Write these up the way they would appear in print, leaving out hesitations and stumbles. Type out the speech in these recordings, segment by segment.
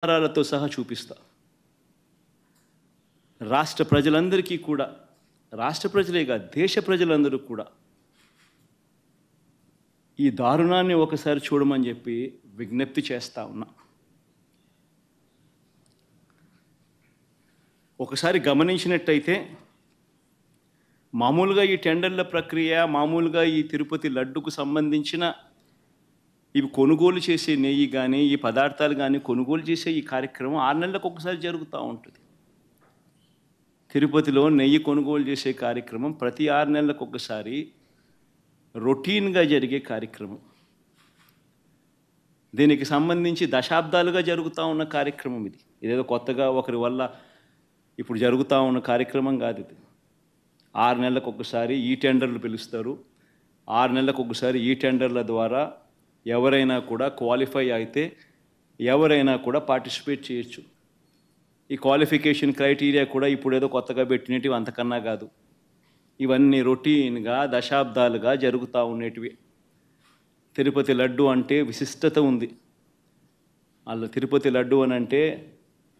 ఆధారాలతో సహా చూపిస్తా. రాష్ట్ర ప్రజలందరికీ కూడా, రాష్ట్ర ప్రజలే కాదు దేశ ప్రజలందరూ కూడా ఈ దారుణాన్ని ఒకసారి చూడమని చెప్పి విజ్ఞప్తి చేస్తా ఉన్నా. ఒకసారి గమనించినట్టయితే మామూలుగా ఈ టెండర్ల ప్రక్రియ, మామూలుగా ఈ తిరుపతి లడ్డుకు సంబంధించిన ఇవి కొనుగోలు చేసే నెయ్యి కానీ, ఈ పదార్థాలు కానీ కొనుగోలు చేసే ఈ కార్యక్రమం 6 నెలలకు ఒకసారి జరుగుతూ ఉంటుంది. తిరుపతిలో నెయ్యి కొనుగోలు చేసే కార్యక్రమం ప్రతి 6 నెలలకు ఒకసారి రొటీన్గా జరిగే కార్యక్రమం. దీనికి సంబంధించి దశాబ్దాలుగా జరుగుతూ ఉన్న కార్యక్రమం ఇది. ఇదేదో కొత్తగా ఒకరి వల్ల ఇప్పుడు జరుగుతూ ఉన్న కార్యక్రమం కాదు ఇది. 6 నెలలకు ఒకసారి ఈ టెండర్లు పిలుస్తారు. 6 నెలలకు ఒకసారి ఈ టెండర్ల ద్వారా ఎవరైనా కూడా క్వాలిఫై అయితే ఎవరైనా కూడా పార్టిసిపేట్ చేయొచ్చు. ఈ క్వాలిఫికేషన్ క్రైటీరియా కూడా ఇప్పుడు ఏదో కొత్తగా పెట్టినవి అంతకన్నా కాదు. ఇవన్నీ రొటీన్గా దశాబ్దాలుగా జరుగుతూ ఉండేటివి. తిరుపతి లడ్డు అంటే విశిష్టత ఉంది. అలా తిరుపతి లడ్డు అని అంటే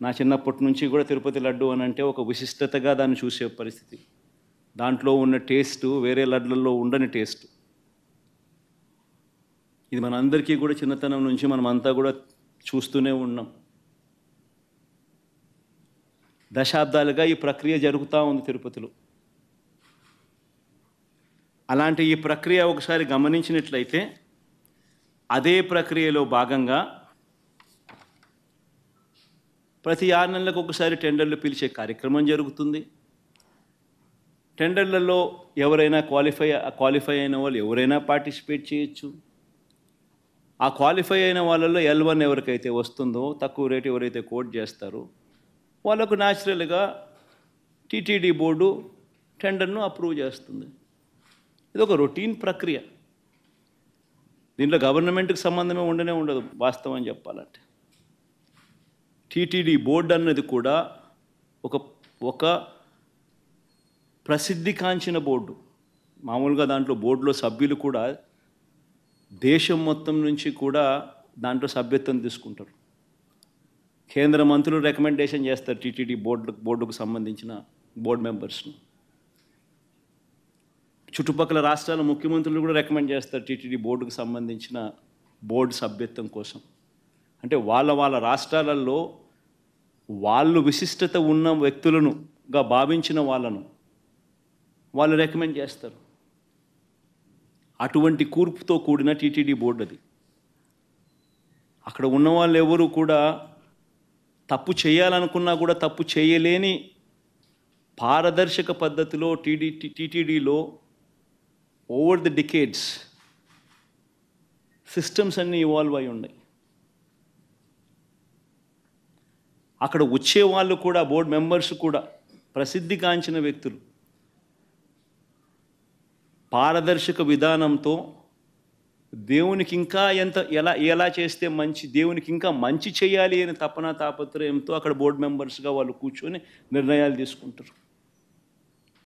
నా చిన్నప్పటి నుంచి కూడా తిరుపతి లడ్డు అని అంటే ఒక విశిష్టతగా దాన్ని చూసే పరిస్థితి. దాంట్లో ఉన్న టేస్టు వేరే లడ్లలో ఉండని టేస్ట్. ఇది మనందరికీ కూడా చిన్నతనం నుంచి మనమంతా కూడా చూస్తూనే ఉన్నాం. దశాబ్దాలుగా ఈ ప్రక్రియ జరుగుతూ ఉంది తిరుపతిలో. అలాంటి ఈ ప్రక్రియ ఒకసారి గమనించినట్లయితే అదే ప్రక్రియలో భాగంగా ప్రతి 6 నెలలకు ఒకసారి టెండర్లు పిలిచే కార్యక్రమం జరుగుతుంది. టెండర్లలో ఎవరైనా క్వాలిఫై అయిన వాళ్ళు ఎవరైనా పార్టిసిపేట్ చేయొచ్చు. ఆ క్వాలిఫై అయిన వాళ్ళల్లో L1 ఎవరికైతే వస్తుందో, తక్కువ రేటు ఎవరైతే కోట్ చేస్తారో వాళ్ళకు న్యాచురల్గా టీటీడీ బోర్డు టెండర్ను అప్రూవ్ చేస్తుంది. ఇది ఒక రొటీన్ ప్రక్రియ. దీంట్లో గవర్నమెంట్కి సంబంధమే ఉండదు వాస్తవం చెప్పాలంటే. టీటీడీ బోర్డు అన్నది కూడా ఒక ప్రసిద్ధికాంచిన బోర్డు. మామూలుగా దాంట్లో బోర్డులో సభ్యులు కూడా దేశం మొత్తం నుంచి కూడా దాంట్లో సభ్యత్వం తీసుకుంటారు. కేంద్ర మంత్రులు రికమెండేషన్ చేస్తారు టీటీడీ బోర్డుకు సంబంధించిన బోర్డు మెంబర్స్ను. చుట్టుపక్కల రాష్ట్రాల ముఖ్యమంత్రులు కూడా రికమెండ్ చేస్తారు టీటీడీ బోర్డుకు సంబంధించిన బోర్డు సభ్యత్వం కోసం. అంటే వాళ్ళ రాష్ట్రాలలో వాళ్ళు విశిష్టత ఉన్న వ్యక్తులనుగా భావించిన వాళ్ళను వాళ్ళు రికమెండ్ చేస్తారు. అటువంటి కూర్పుతో కూడిన టీటీడీ బోర్డు అది. అక్కడ ఉన్న వాళ్ళు ఎవరు కూడా తప్పు చేయాలనుకున్నా కూడా తప్పు చేయలేని పారదర్శక పద్ధతిలో టీటీడీలో ఓవర్ ది డికేడ్స్ సిస్టమ్స్ అన్నీ ఇవాల్వ్ అయి ఉన్నాయి. అక్కడ వచ్చే వాళ్ళు కూడా బోర్డు మెంబర్స్ కూడా ప్రసిద్ధిగాంచిన వ్యక్తులు. పారదర్శక విధానంతో దేవునికి ఇంకా ఎలా చేస్తే మంచి, దేవునికి ఇంకా మంచి చేయాలి అని తాపత్రయంతో అక్కడ బోర్డు మెంబర్స్గా వాళ్ళు కూర్చొని నిర్ణయాలు తీసుకుంటారు.